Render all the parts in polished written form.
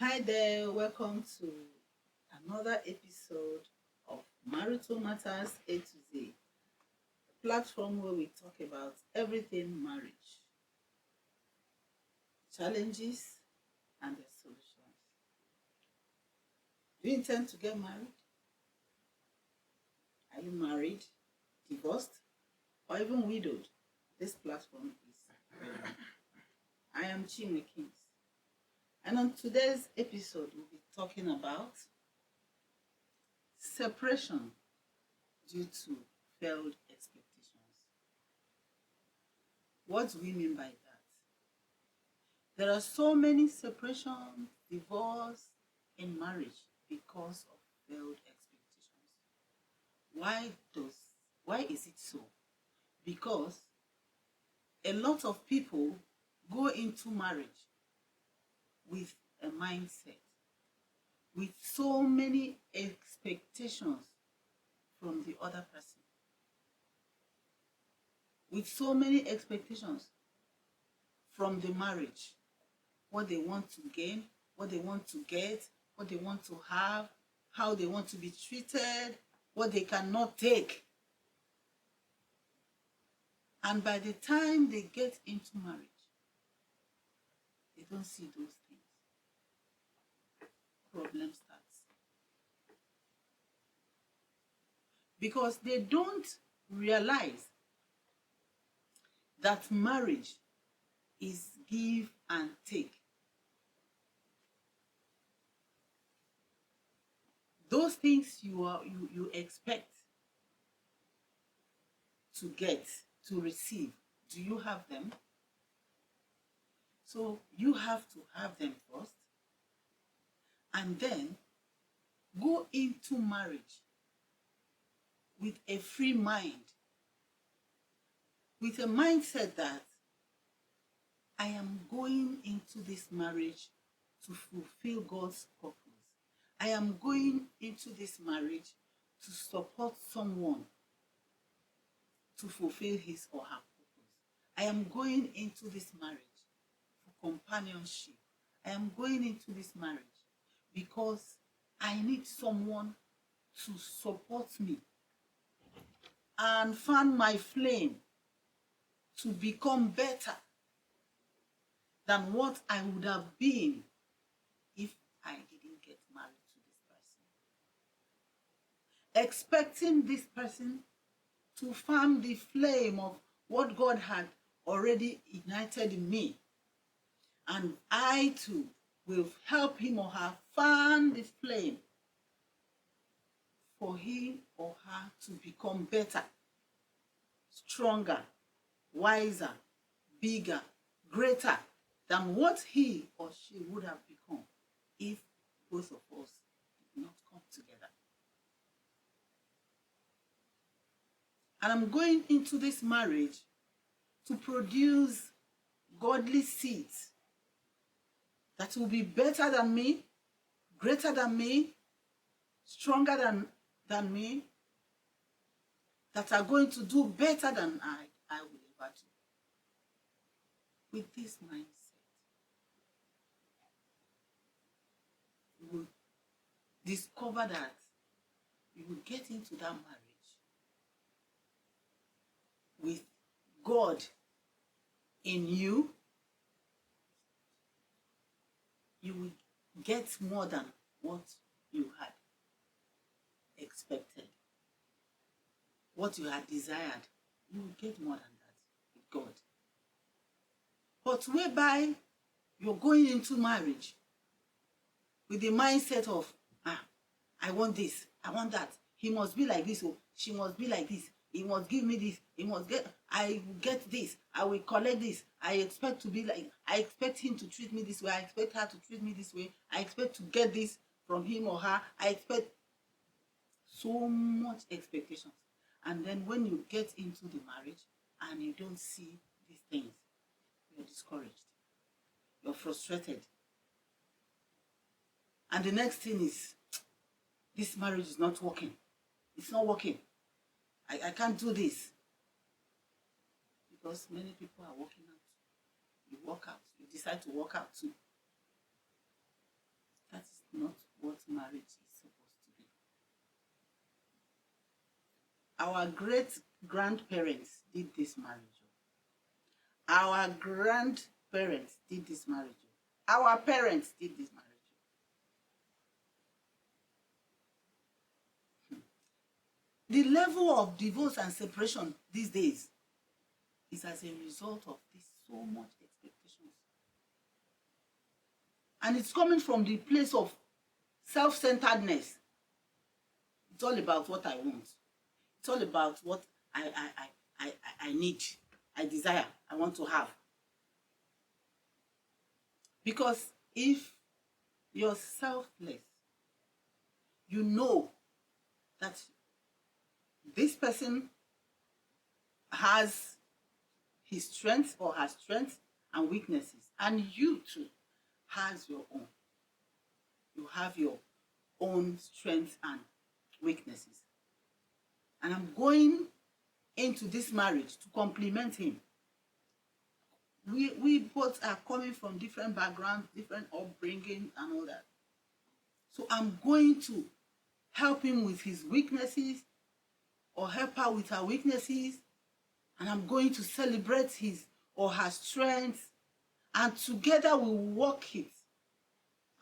Hi there, welcome to another episode of Marital Matters A to Z, a platform where we talk about everything marriage, challenges, and their solutions. Do you intend to get married? Are you married, divorced, or even widowed? This platform is for you. I am Chinwe Kings, and on today's episode, we'll be talking about separation due to failed expectations. What do we mean by that? There are so many separations, divorce in marriage because of failed expectations. Why is it so? Because a lot of people go into marriage with a mindset, with so many expectations from the other person, with so many expectations from the marriage, what they want to gain, what they want to get, what they want to have, how they want to be treated, what they cannot take. And by the time they get into marriage, they don't see those things. Problem starts. Because they don't realize that marriage is give and take. Those things you expect to get, to receive, do you have them? So you have to have them first, and then go into marriage with a free mind, with a mindset that I am going into this marriage to fulfill God's purpose. I am going into this marriage to support someone to fulfill his or her purpose. I am going into this marriage for companionship. I am going into this marriage because I need someone to support me and fan my flame to become better than what I would have been if I didn't get married to this person. Expecting this person to fan the flame of what God had already ignited in me. And I too will help him or her fan the flame for him or her to become better, stronger, wiser, bigger, greater than what he or she would have become if both of us did not come together. And I'm going into this marriage to produce godly seeds that will be better than me, greater than me, stronger than me, that are going to do better than I will ever do. With this mindset, you will discover that you will get into that marriage with God in you. You will get more than what you had expected, what you had desired. You will get more than that with God. But whereby you're going into marriage with the mindset of, I want this, I want that. He must be like this, or she must be like this. He must give me this. I will get this. I will collect this. I expect him to treat me this way. I expect her to treat me this way. I expect to get this from him or her. I expect so much expectations. And then when you get into the marriage and you don't see these things, you're discouraged. You're frustrated. And the next thing is, this marriage is not working. It's not working. I can't do this. Because many people are walking out. You walk out. You decide to walk out too. not what marriage is supposed to be. Our great grandparents did this marriage. Our grandparents did this marriage. Our parents did this marriage. The level of divorce and separation these days is as a result of this so much expectations. And it's coming from the place of self-centeredness. It's all about what I want. It's all about what I need, I desire, I want to have. Because if you're selfless, you know that this person has his strengths or her strengths and weaknesses, and you too has your own. You have your own strengths and weaknesses. And I'm going into this marriage to complement him. We both are coming from different backgrounds, different upbringing and all that. So I'm going to help him with his weaknesses or help her with her weaknesses, and I'm going to celebrate his or her strengths, and together we work it.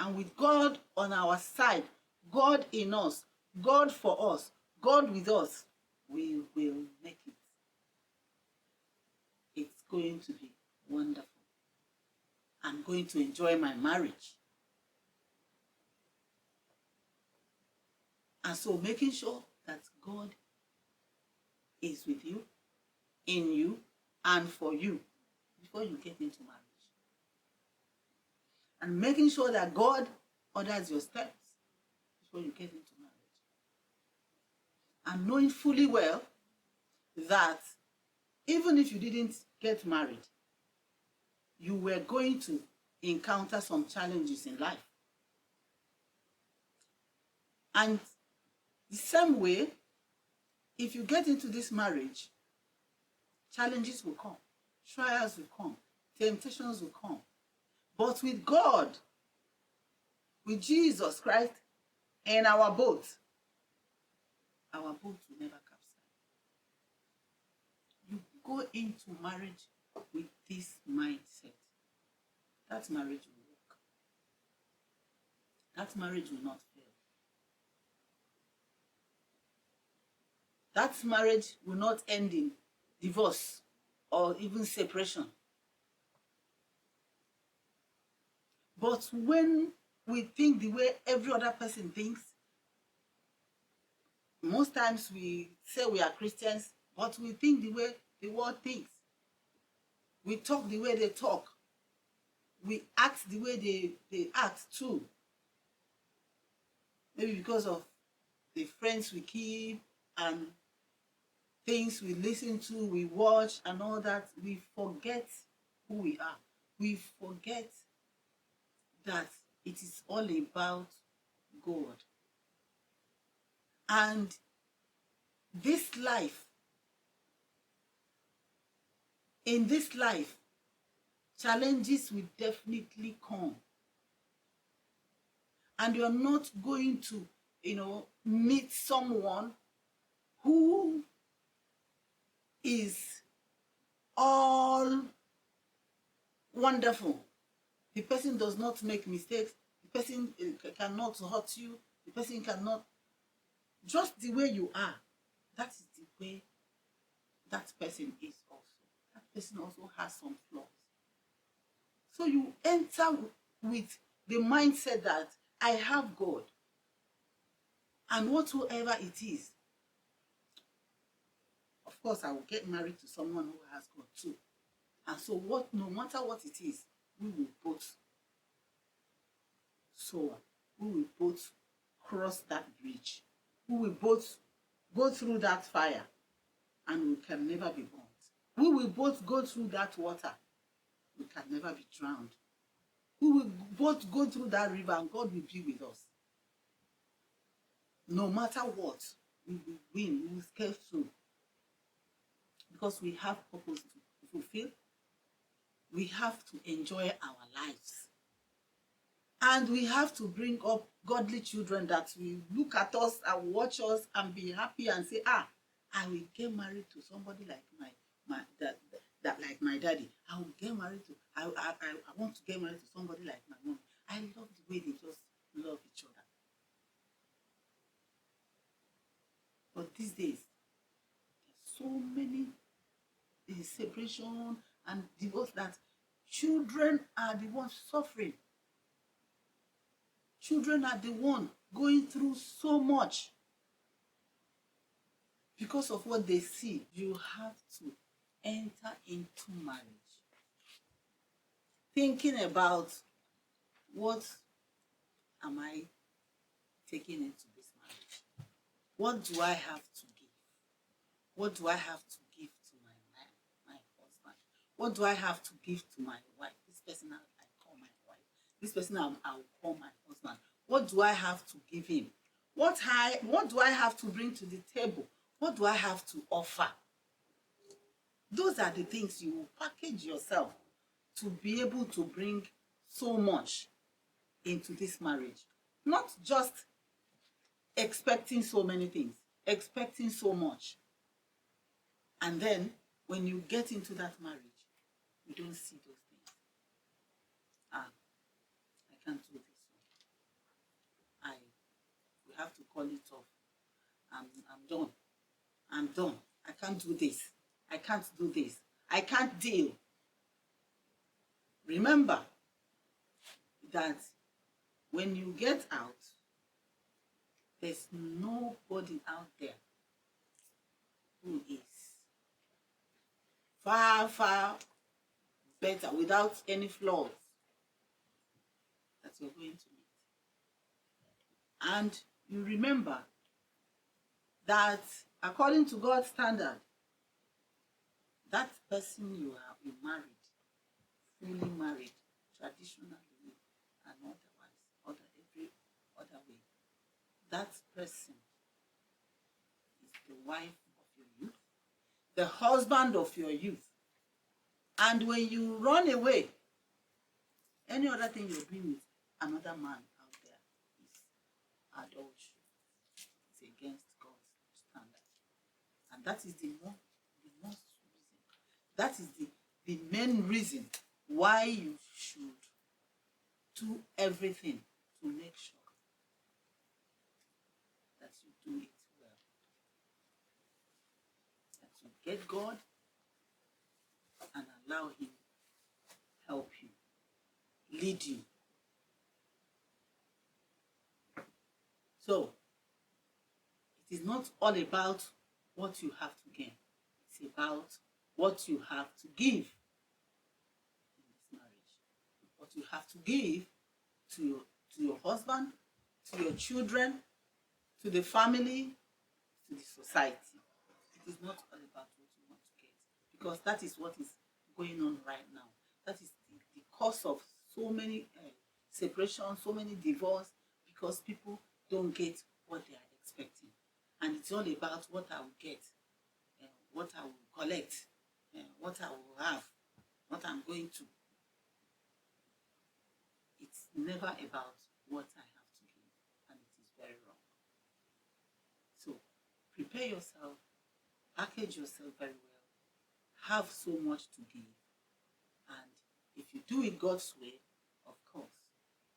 And with God on our side, God in us, God for us, God with us, we will make it. It's going to be wonderful. I'm going to enjoy my marriage. And so making sure that God is with you, in you, and for you before you get into marriage. And making sure that God orders your steps before you get into marriage. And knowing fully well that even if you didn't get married, you were going to encounter some challenges in life. And the same way, if you get into this marriage, challenges will come, trials will come, temptations will come. But with God, with Jesus Christ in our boat will never capsize. You go into marriage with this mindset. That marriage will work. That marriage will not fail. That marriage will not end in divorce or even separation. But when we think the way every other person thinks, most times we say we are Christians, but we think the way the world thinks. We talk the way they talk. We act the way they act too. Maybe because of the friends we keep and things we listen to, we watch and all that, we forget who we are. We forget that it is all about God. And this life, in this life, challenges will definitely come. And you're not going to, meet someone who is all wonderful. The person does not make mistakes. The person cannot hurt you. The person cannot, just the way you are. That is the way that person is also. That person also has some flaws. So you enter with the mindset that I have God. And whatsoever it is, of course, I will get married to someone who has God too. And so no matter what it is, we will both soar. We will both cross that bridge. We will both go through that fire, and we can never be burnt. We will both go through that water. We can never be drowned. We will both go through that river, and God will be with us. No matter what, we will win. We will scale through. Because we have purpose to fulfill. We have to enjoy our lives. And we have to bring up godly children that will look at us and watch us and be happy and say, ah, I will get married to somebody like that like my daddy. I will get married to I want to get married to somebody like my mom. I love the way they just love each other. But these days, there's so many separation and divorce that children are the ones suffering. Children are the one going through so much because of what they see. You have to enter into marriage thinking about, what am I taking into this marriage? What do I have to give? What do I have to give to my husband? What do I have to give to my wife? This person I call my wife. This person I'll call my husband. What do I have to give him? What do I have to bring to the table? What do I have to offer? Those are the things you will package yourself to be able to bring so much into this marriage. Not just expecting so many things, expecting so much. And then when you get into that marriage, you don't see those things. Ah, I can't do this one. We have to call it off. I'm done. I'm done. I can't do this. I can't do this. I can't deal. Remember that when you get out, there's nobody out there who is far, far better, without any flaws, that you're going to meet. And you remember that according to God's standard, that person you married, fully married, traditionally and otherwise, every other way, that person is the wife of your youth, the husband of your youth. And when you run away, any other thing you're doing with another man out there is adultery. It's against God's standard. And that is the most reason. That is the main reason why you should do everything to make sure that you do it well. That you get God and allow Him help you, lead you. So, it is not all about what you have to gain. It's about what you have to give in this marriage. What you have to give to your husband, to your children, to the family, to the society. It is not all about what you want to get, because that is what is going on right now. That is the cause of so many separations, so many divorce, because people don't get what they are expecting. And it's all about what I will get, what I will collect, what I will have, what I'm going to. It's never about what I have to give, and it is very wrong. So prepare yourself, package yourself very well, have so much to give, and if you do it God's way, of course,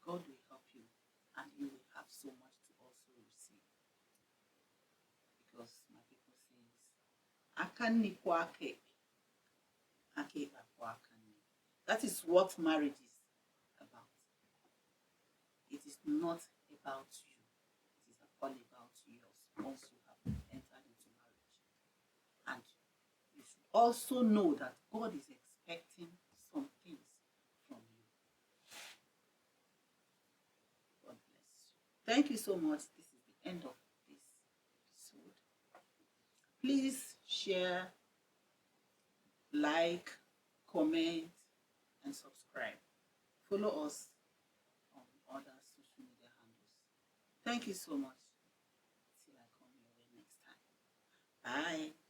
God will help you, and you will have so much to also receive. Because my people says, "Akani kwake, ake akani." That is what marriage is about. It is not about you. It is all about yours once you have entered into marriage. And you should also know that God is expecting some things from you. God bless you. Thank you so much. This is the end of this episode. Please share, like, comment, and subscribe. Follow us on other social media handles. Thank you so much. Till I come your way next time. Bye.